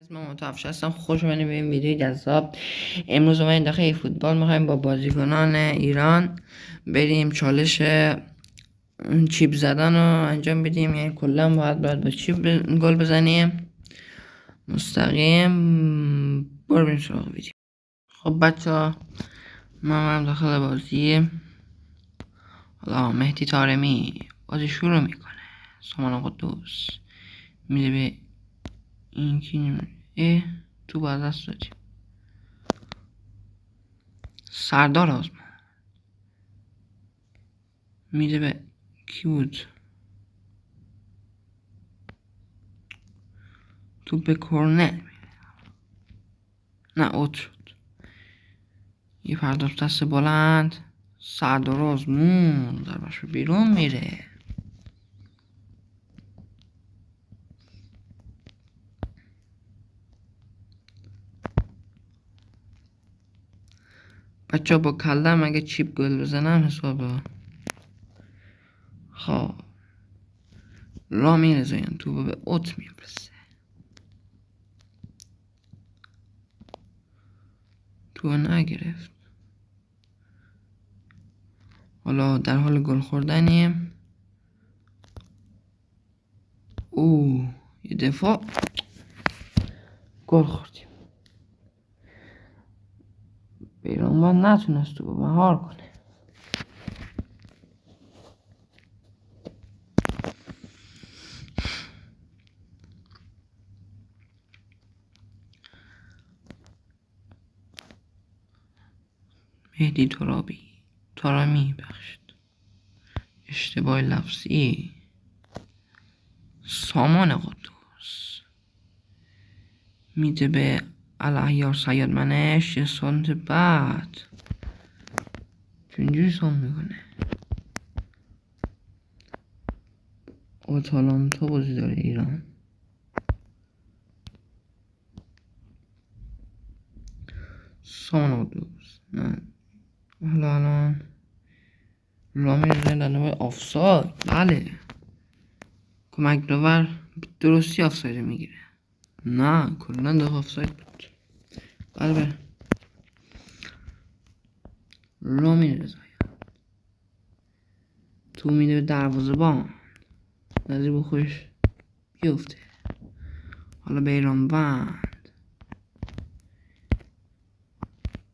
من متوفش هستم. خوش اومدید به این ویدیو جذاب. امروز اومدیم داخل فوتبال میخوایم با بازیکنان ایران بریم چالش چیپ زدن رو انجام بدیم، یعنی کلا باید با چیپ گل بزنیم. مستقیم بریم سراغ ویدیو. خب بچه من داخل بازی. حالا مهدی طارمی بازی شروع میکنه. سامان قدوس میده به این کی تو باز دست دادیم. سردار آزمون میده به کی بود؟ تو به کرنل نه اوت شد. یه پرداخت دست بلند. سردار آزمون ضربش رو بیرون میره. بچه با کلم اگه چیپ گل بزنم حسابه. خب را میرزه، تو به اوت میرسه. تو نگرفت. حالا در حال گل خوردنیم. یه دفاع گل خوردیم. بیرانوند نتونست تو مهار کنه. مهدی طارمی بخشید. اشتباه لفظی. سامان قدوس میده به الاحیار سید منش. یه سانت بعد چونجوری سام میکنه. آتالانتا بازی داره ایران. سامان قدوس نه. حالا الان رامی رزنده به آفساید. بله کمک داور درستی آفساید میگیره. نه کلن داخل آفساید بود. بله رامی رزاید تو میده به دروازه‌بان. نظیر با خوش بیفته. حالا بیرانوند.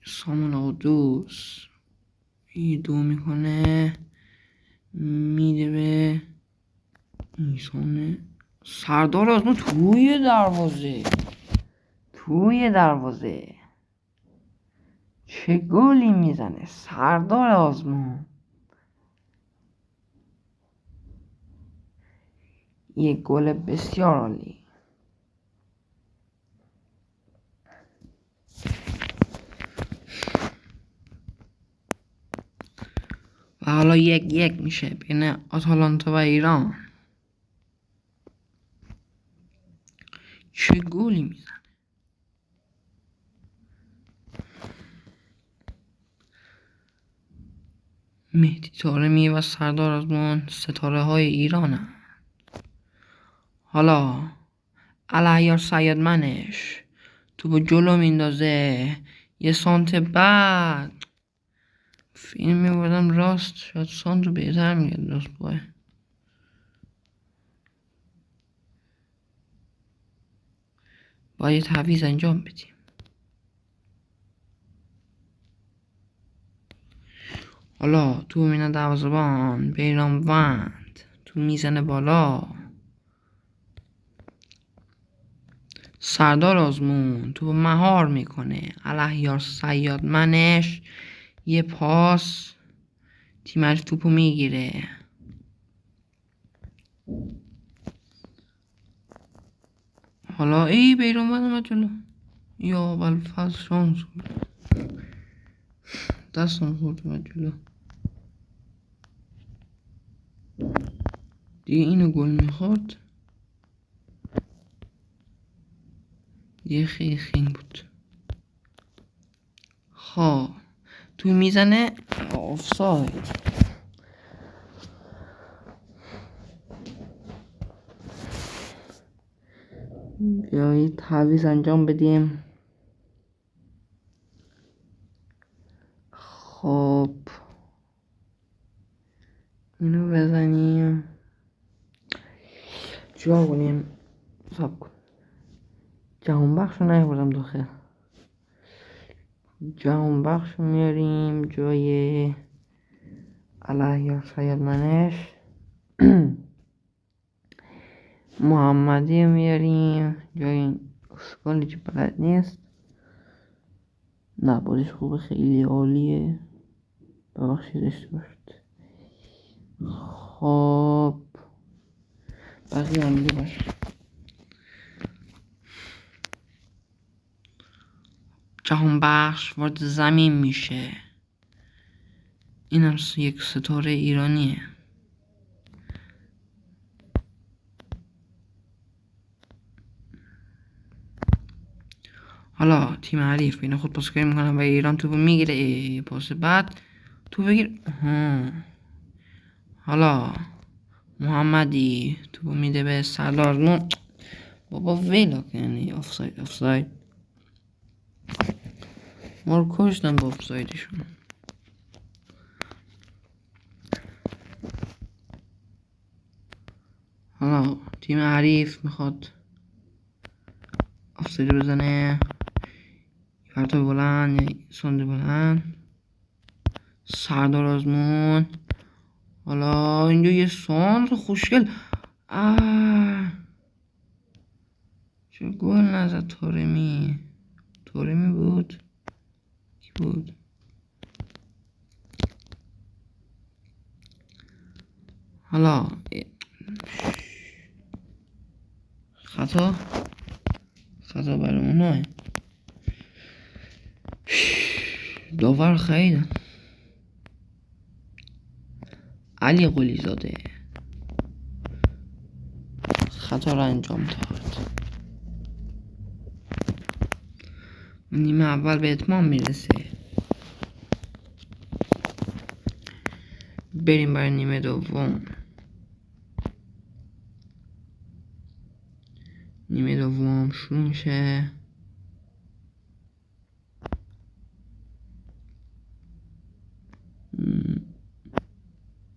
سامان قدوس دو میکنه. میده به اینسانه. سردار آزمون توی دروازه چه گلی میزنه سردار آزمون. یک گل بسیار عالی. و حالا 1-1 میشه بین آتالانتا و ایران. چه گلی میزنه. مهدی طارمی و سردار آزمون ستاره های ایرانن. حالا الاحیار سید منش تو با جلو میندازه. یه سانت بعد فیلم میبردم راست. شاید سانت رو بهتر میگه راست باه. باید تعویض انجام بدیم. حالا تو مینا دروازه‌بان بیرانوند تو میزنه بالا. سردار آزمون تو مهار میکنه. الاحیار سید منش یه پاس. تیمش توپو میگیره. حالا بیرانوند اومد جلو. یا بلفظ شانس دستم خورد اومد جلو. دیگه اینو گل میخورد. یه خیلی خنگ بود. خب تو میزنه آفساید. بیایید تعویض انجام بدیم. خب اینو بزنیم جا کنیم. سب کن جهان بخش رو نیاوردم داخل. جهان بخش رو میاریم جای علیه شاید منش. محمدی میاریم جای اسکالی که بلد نیست. نه بازیش خوبه، خیلی عالیه، ببخشیدش باشد. خب بقیه هم دیگه باشه. جهان بخش وارد زمین میشه. این هم یک ستاره ایرانیه. حالا تیم حریف بین خود پاسکاری میکنن و ایران توپو میگیره. پاس بعد تو بگیر. حالا محمدی توپو میده به سردار. بابا ویلا کنی. آفساید ما رو کشتن با آفسایدشون. حالا تیم حریف میخواد آفساید بزنه. پرتاب بلند، سنده بلند، سردار آزمون. حالا اینجا یه ساند خوشگل. چه گل نزد تارمی بود. کی بود؟ حالا خطا برای اوناه. داور خیلی علی قلی زاده خطا را انجام داد. نیمه اول به اتمام میرسه. بریم برای نیمه دوم. نیمه دوم شروع میشه.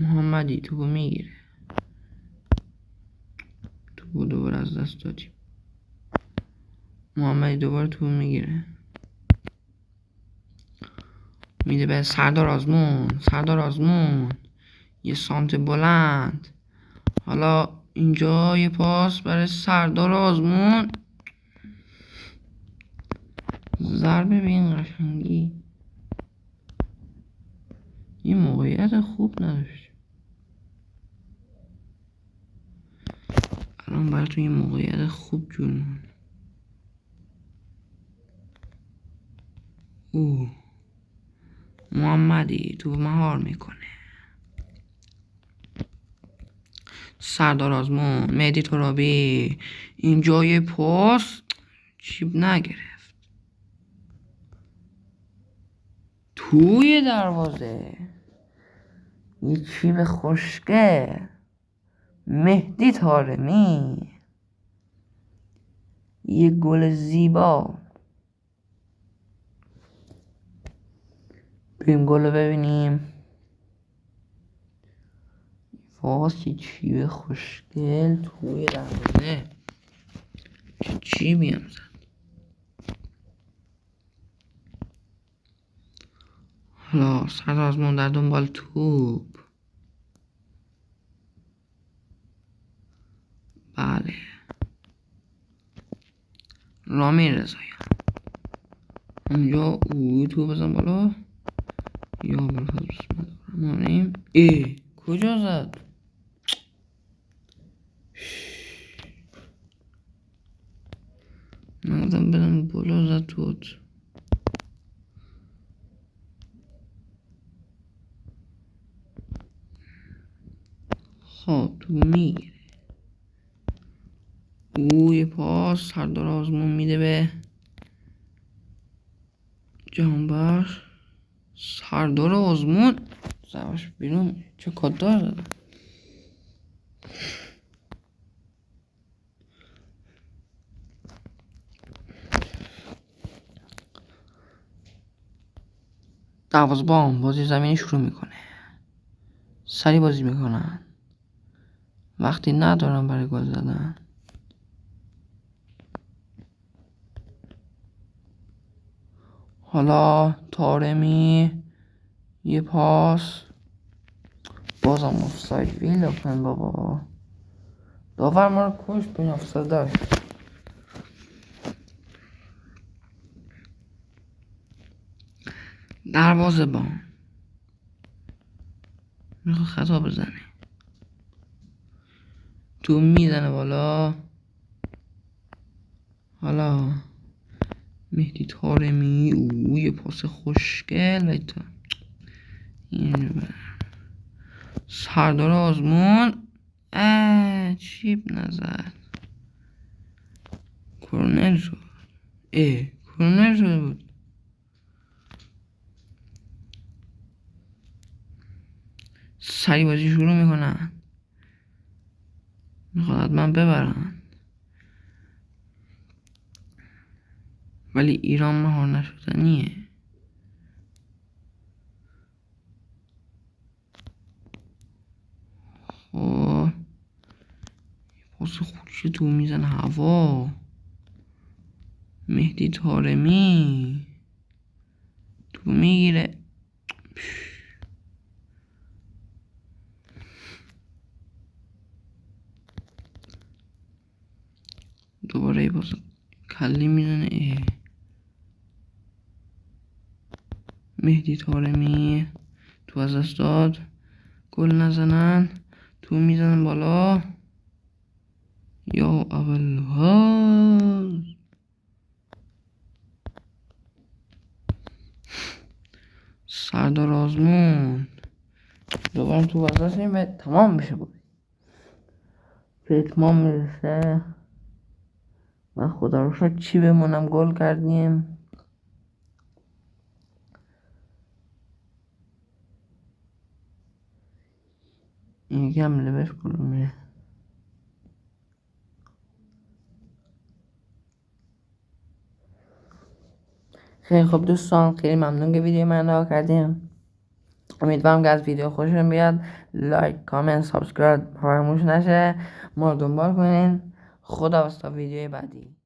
محمدی توپو میگیره. توپو دوباره از دست دادیم. محمدی دوباره توپو میگیره، میده به سردار آزمون. یه سانت بلند. حالا اینجا یه پاس برای سردار آزمون. ضربه به این قشنگی. یه موقعیت خوب نداشت. الان براتون یه موقعیت خوب جور می‌کنم. محمدی تو مهار میکنه. سردار آزمون، مهدی ترابی. اینجا یه پاس چیب نگرفت. توی دروازه یه چیب خوشگه. مهدی طارمی. یه گل زیبا. بریم گل رو ببینیم. واس یه چیب خوشگل توی دروازه. چه چیبی هم زد. حالا سردار آزمون در دنبال توپ. بله رامین رضاییان. اونجا توپ بزن بالا. یا بلفظ بسم الله. کجا زد؟ نگفتم بدم بالا، زد توت. خب تو میگیره. یه پاس سردار آزمون میده به جهان بخش. سردار آزمون زواش بیرون. چه کادار داره. دروازه‌بان بازی زمینی شروع میکنه. سری بازی میکنن. وقتی ندارن برای گل زدن. حالا طارمی یه پاس، بازم آفساید. ویل کن بابا، داور ما رو کشت. به این آفساید داشت. دروازه‌بان میخواد خطا بزنه، تو میزنه بالا. حالا مهدی طارمی، یه پاس خوشگل و تا این سردار آزمون چیپ نزد. کرنل شد. کرنل شده بود. سری بازی شروع میکنن. میخواد حتما ببرن، ولی ایران مهار نشدنیه. خب پاس خوشی تو میزنه هوا. مهدی طارمی تو میگیره. دوباره پاس کلی میزنه. مهدی طارمی تو از دست داد. گل نزنن، تو میزنن بالا. یا اول ها سردار آزمون دوباره تو از دست این تمام میشه. بود به اتمام میرسه و خدا رو شد چی بمونم گل کردیم. این یکی هم لبش کلومه. خیلی خب دوستان، خیلی ممنون که ویدیو من نگاه کردیم. امیدوارم که از ویدیو خوشتون بیاد. لایک، کامنت، سابسکرایب فراموش نشه. ما رو دنبال کنین. خدا تا ویدیو بعدی.